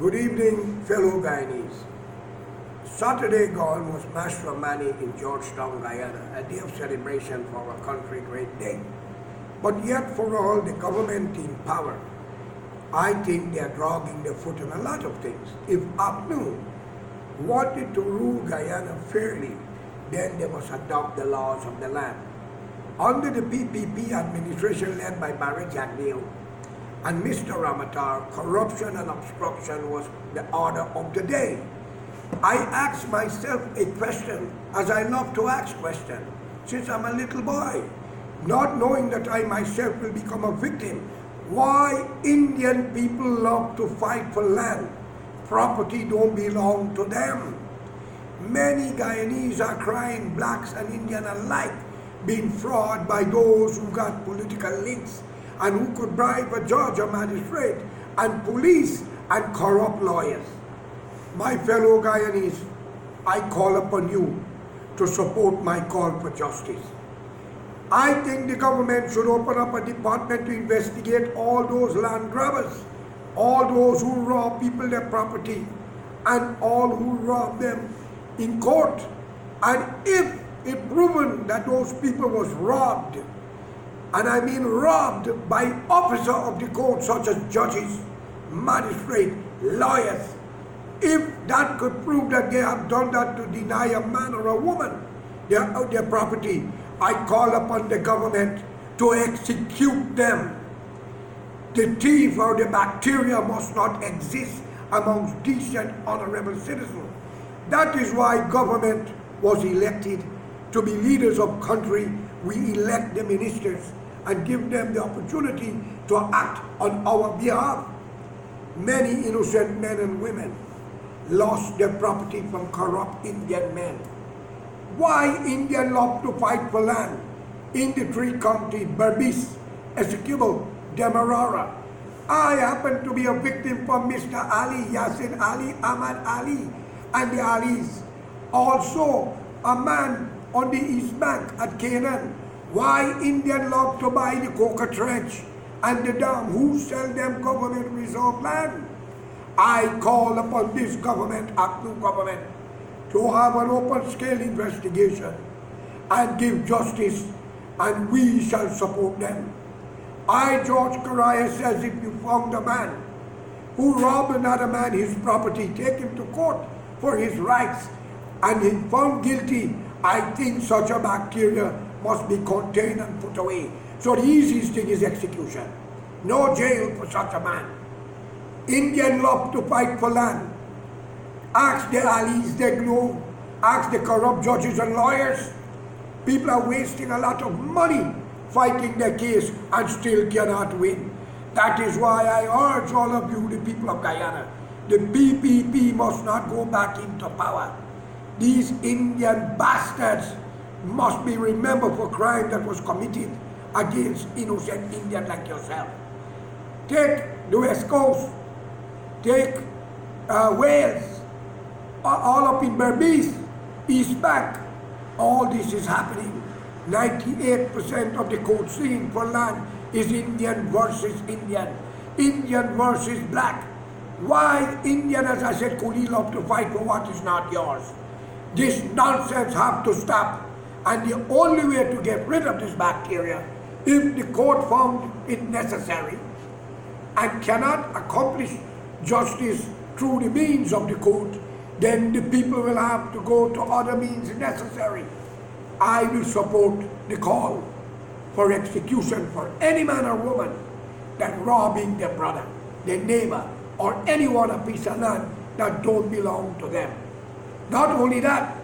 Good evening, fellow Guyanese. Saturday gone was Mashramani in Georgetown, Guyana, a day of celebration for our country, great day. But yet for all the government in power, I think they are dragging their foot in a lot of things. If APNU wanted to rule Guyana fairly, then they must adopt the laws of the land. Under the PPP administration led by Barry Jagdeo and Mr. Ramatar, corruption and obstruction was the order of the day. I asked myself a question, as I love to ask questions, since I'm a little boy, not knowing that I myself will become a victim. Why Indian people love to fight for land? Property don't belong to them. Many Guyanese are crying, blacks and Indian alike, being fraud by those who got political links and who could bribe a judge or magistrate and police and corrupt lawyers. My fellow Guyanese, I call upon you to support my call for justice. I think the government should open up a department to investigate all those land grabbers, all those who rob people their property, and all who rob them in court. And if it proven that those people was robbed, and I mean robbed by officer of the court such as judges, magistrates, lawyers, if that could prove that they have done that to deny a man or a woman their property, I call upon the government to execute them. The thief or the bacteria must not exist amongst decent, honorable citizens. That is why government was elected to be leaders of country. We elect the ministers and give them the opportunity to act on our behalf. Many innocent men and women lost their property from corrupt Indian men. Why Indian love to fight for land? In the three counties, Berbice, Essequibo, Demerara. I happen to be a victim from Mr. Ali, Yassin Ali, Ahmad Ali, and the Alis. Also, a man on the East Bank at Canaan. Why Indian love to buy the Coca Trench and the dam? Who sell them government reserve land? I call upon this government, APNU government, to have an open-scale investigation and give justice, and we shall support them. I, George Correa, says if you found a man who robbed another man his property, take him to court for his rights, and he found guilty, I think such a bacteria must be contained and put away. So the easiest thing is execution. No jail for such a man. Indian love to fight for land. Ask the allies they know, ask the corrupt judges and lawyers. People are wasting a lot of money fighting their case and still cannot win. That is why I urge all of you, the people of Guyana, the PPP must not go back into power. These Indian bastards must be remembered for crime that was committed against innocent Indians like yourself. Take the West Coast, take Wales, all up in Berbice, East Bank. All this is happening. 98% of the court scene for land is Indian versus Indian, Indian versus black. Why Indian, as I said, could love to fight for what is not yours? This nonsense have to stop. And the only way to get rid of this bacteria, if the court found it necessary and cannot accomplish justice through the means of the court, then the people will have to go to other means necessary. I will support the call for execution for any man or woman that robbing their brother, their neighbor, or anyone a piece of land that don't belong to them. Not only that,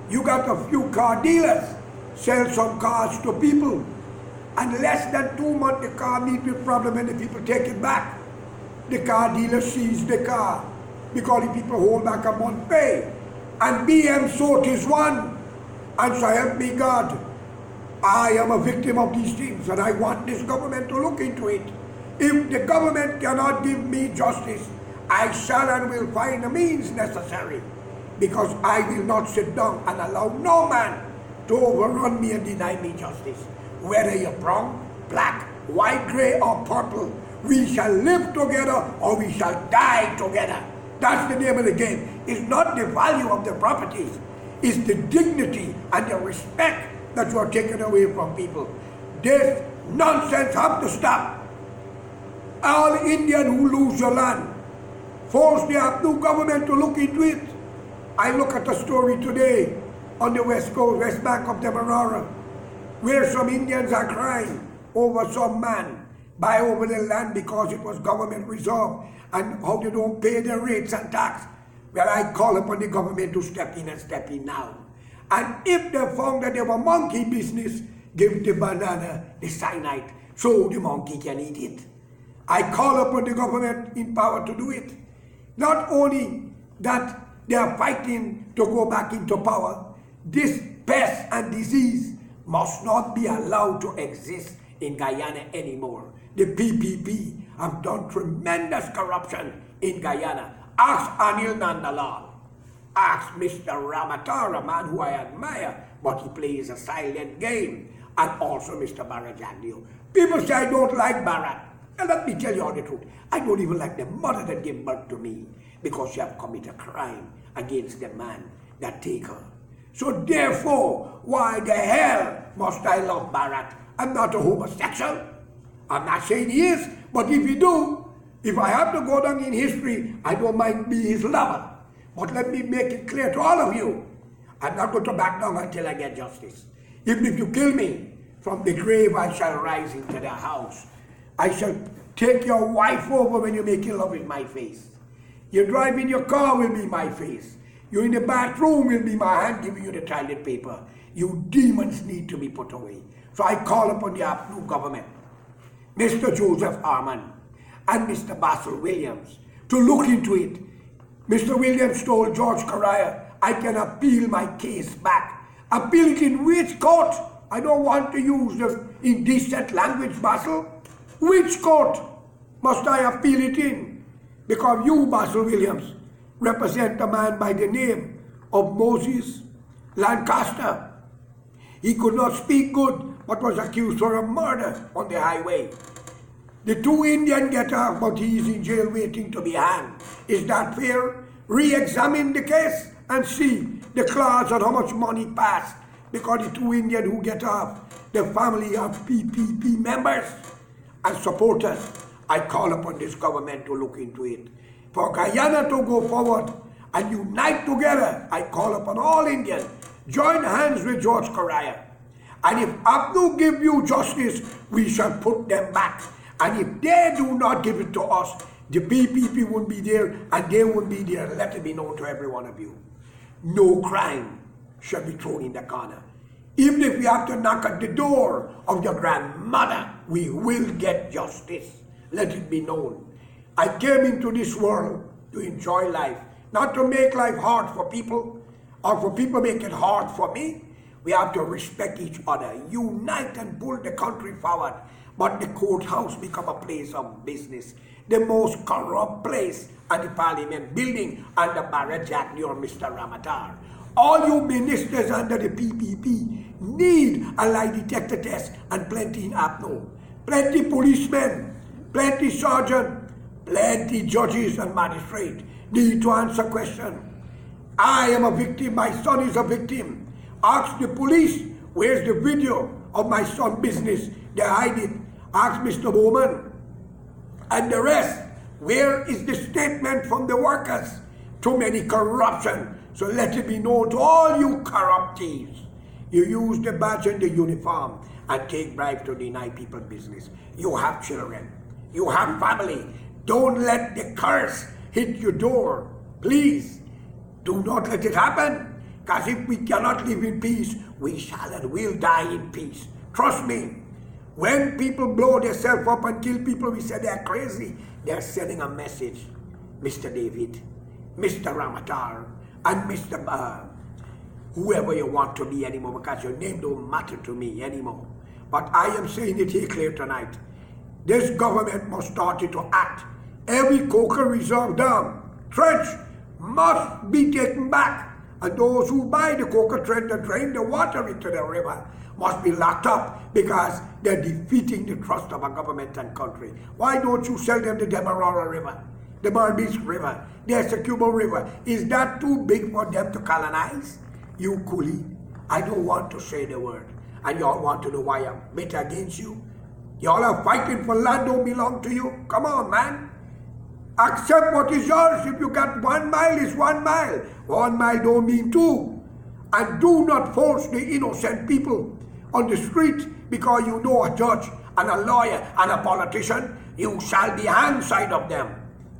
you got a few car dealers sell some cars to people, and less than 2 months the car meet with problem and the people take it back. The car dealer sees the car because the people hold back a month pay. And BM Sort is one. And so help me God, I am a victim of these things and I want this government to look into it. If the government cannot give me justice, I shall and will find the means necessary, because I will not sit down and allow no man to overrun me and deny me justice. Whether you're brown, black, white, gray, or purple, We shall live together or we shall die together. That's the name of the game. It's not the value of the properties. It's the dignity and the respect that you are taking away from people. This nonsense have to stop. All Indian who lose your land, force the new government to look into it. I look at a story today on the west coast, west bank of the Marara, where some Indians are crying over some man buy over the land because it was government reserve and how they don't pay their rates and tax. Well, I call upon the government to step in and step in now. And if they found that they were monkey business, give the banana the cyanide so the monkey can eat it. I call upon the government in power to do it. Not only that they are fighting to go back into power, this pest and disease must not be allowed to exist in Guyana anymore. The PPP have done tremendous corruption in Guyana. Ask Anil Nandalal. Ask Mr. Ramatar, a man who I admire, but he plays a silent game. And also Mr. Barajandio. People say I don't like Bharat. And let me tell you all the truth. I don't even like the mother that gave birth to me because she have committed a crime against the man that take her. So therefore, why the hell must I love Bharat? I'm not a homosexual. I'm not saying he is, but if he do, if I have to go down in history, I don't mind being his lover. But let me make it clear to all of you, I'm not going to back down until I get justice. Even if you kill me, from the grave I shall rise into the house. I shall take your wife over when you make love in my face. You drive in your car will be my face. You in the bathroom will be my hand giving you the toilet paper. You demons need to be put away. So I call upon the new government, Mr. Joseph Arman and Mr. Basil Williams, to look into it. Mr. Williams told George Correa, I can appeal my case back. Appeal it in which court? I don't want to use the indecent language, Basil. Which court must I appeal it in? Because you, Basil Williams, represent a man by the name of Moses Lancaster. He could not speak good, but was accused for a murder on the highway. The two Indians get off, but he is in jail waiting to be hanged. Is that fair? Re-examine the case and see the clause on how much money passed, because the two Indians who get off, the family of PPP members and supporters. I call upon this government to look into it. For Guyana to go forward and unite together, I call upon all Indians, join hands with George Correa. And if Abdul give you justice, we shall put them back. And if they do not give it to us, the PPP won't be there and they won't be there. Let it be known to every one of you. No crime shall be thrown in the corner. Even if we have to knock at the door of your grandmother, we will get justice. Let it be known. I came into this world to enjoy life, not to make life hard for people, or for people make it hard for me. We have to respect each other, unite and pull the country forward. But the courthouse become a place of business, the most corrupt place at the parliament building under Barajat near Mr. Ramatar. All you ministers under the PPP need a lie detector test and plenty in APNO. Plenty policemen, plenty sergeant, plenty judges and magistrates need to answer questions. I am a victim, my son is a victim. Ask the police, where's the video of my son's business? They hide it. Ask Mr. Bowman and the rest, where is the statement from the workers? Too many corruption. So let it be known to all you corrupt thieves. You use the badge and the uniform and take bribes to deny people business. You have children. You have family. Don't let the curse hit your door. Please, do not let it happen. Because if we cannot live in peace, we shall and will die in peace. Trust me. When people blow themselves up and kill people, we say they're crazy. They're sending a message. Mr. David, Mr. Ramatar, and Mr. Whoever you want to be anymore, because your name don't matter to me anymore. But I am saying it here clear tonight. This government must start to act. Every coca reserve dam, trench, must be taken back. And those who buy the coca trench and drain the water into the river must be locked up because they're defeating the trust of our government and country. Why don't you sell them the Demerara River, the Berbice River, the Essequibo River? Is that too big for them to colonize? You coolie, I don't want to say the word. And y'all want to know why I'm bitter against you? Y'all are fighting for land don't belong to you? Come on, man. Accept what is yours. If you got 1 mile, it's 1 mile. 1 mile don't mean 2. And do not force the innocent people on the street because you know a judge and a lawyer and a politician. You shall be hanged side of them.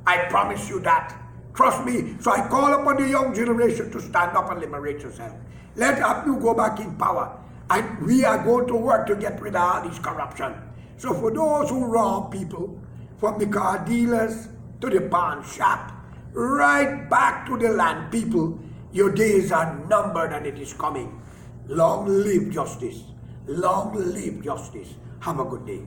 I promise you that. Trust me. So I call upon the young generation to stand up and liberate yourself. Let APNU go back in power. And we are going to work to get rid of all this corruption. So for those who rob people, from the car dealers to the pawn shop, right back to the land people, your days are numbered and it is coming. Long live justice. Long live justice. Have a good day.